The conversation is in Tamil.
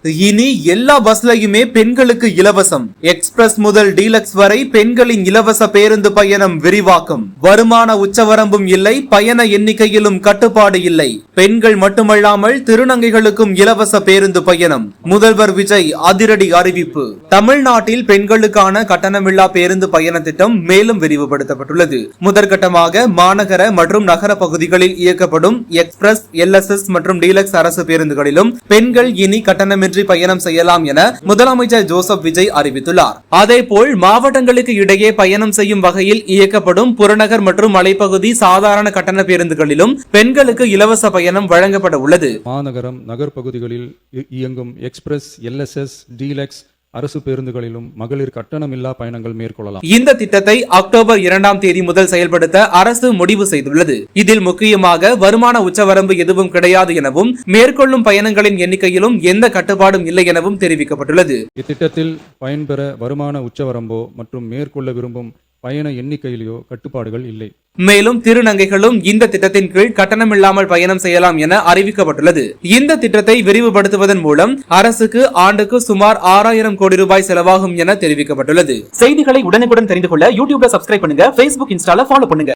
இனி எல்லா பஸ்லயுமே பெண்களுக்கு இலவசம். எக்ஸ்பிரஸ் முதல் டீலக்ஸ் வரை பெண்களின் இலவச பேருந்து பயணம் விரிவாக்கம். வருமான உச்சவரம்பும் இல்லை, பயண எண்ணிக்கையிலும் கட்டுப்பாடு இல்லை. பெண்கள் மட்டுமல்லாமல் திருநங்கைகளுக்கும் இலவச பேருந்து பயணம். முதல்வர் விஜய் அதிரடி அறிவிப்பு. தமிழ்நாட்டில் பெண்களுக்கான கட்டணமில்லா பேருந்து பயண திட்டம் மேலும் விரிவுபடுத்தப்பட்டுள்ளது. முதற்கட்டமாக மாநகர மற்றும் நகர பகுதிகளில் இயக்கப்படும் எக்ஸ்பிரஸ், LSS மற்றும் டீலக்ஸ் அரசு பேருந்துகளிலும் பெண்கள் இனி கட்டணமின்றி பயணம் செய்யலாம் என முதலமைச்சர் ஜோசப் விஜய் அறிவித்துள்ளார். அதேபோல் மாவட்டங்களுக்கு இடையே பயணம் செய்யும் வகையில் இயக்கப்படும் புறநகர் மற்றும் மலைப்பகுதி சாதாரண கட்டண பேருந்துகளிலும் பெண்களுக்கு இலவச பயணம் வழங்கப்பட உள்ளது. மாநகரம், நகர் பகுதிகளில் இயங்கும் எக்ஸ்பிரஸ், LSS, டீலக்ஸ் அரசு பேருந்துகளிலும் மகளிர் கட்டணமில்லா பயணங்கள் மேற்கொள்ளலாம். இந்த திட்டத்தை அக்டோபர் 2ஆம் தேதி முதல் செயல்படுத்த அரசு முடிவு செய்துள்ளது. இதில் முக்கியமாக வருமான உச்சவரம்பு எதுவும் கிடையாது எனவும் மேற்கொள்ளும் பயணங்களின் எண்ணிக்கையிலும் எந்த கட்டுப்பாடும் இல்லை எனவும் தெரிவிக்கப்பட்டுள்ளது. இத்திட்டத்தில் பயன்பெற வருமான உச்சவரம்போ மற்றும் மேற்கொள்ள விரும்பும் பயண எண்ணிக்கையிலேயோ கட்டுப்பாடுகள் இல்லை. மேலும் திருநங்கைகளும் இந்த திட்டத்தின் கீழ் கட்டணமில்லாமல் பயணம் செய்யலாம் என அறிவிக்கப்பட்டுள்ளது. இந்த திட்டத்தை விரிவுபடுத்துவதன் மூலம் அரசுக்கு ஆண்டுக்கு சுமார் 6000 கோடி ரூபாய் செலவாகும் என தெரிவிக்கப்பட்டுள்ளது. செய்திகளை உடனுக்குடன் தெரிந்து கொள்ள யூடியூப்ல சப்ஸ்கிரைப் பண்ணுங்க, Facebook, Instaல ஃபாலோ பண்ணுங்க.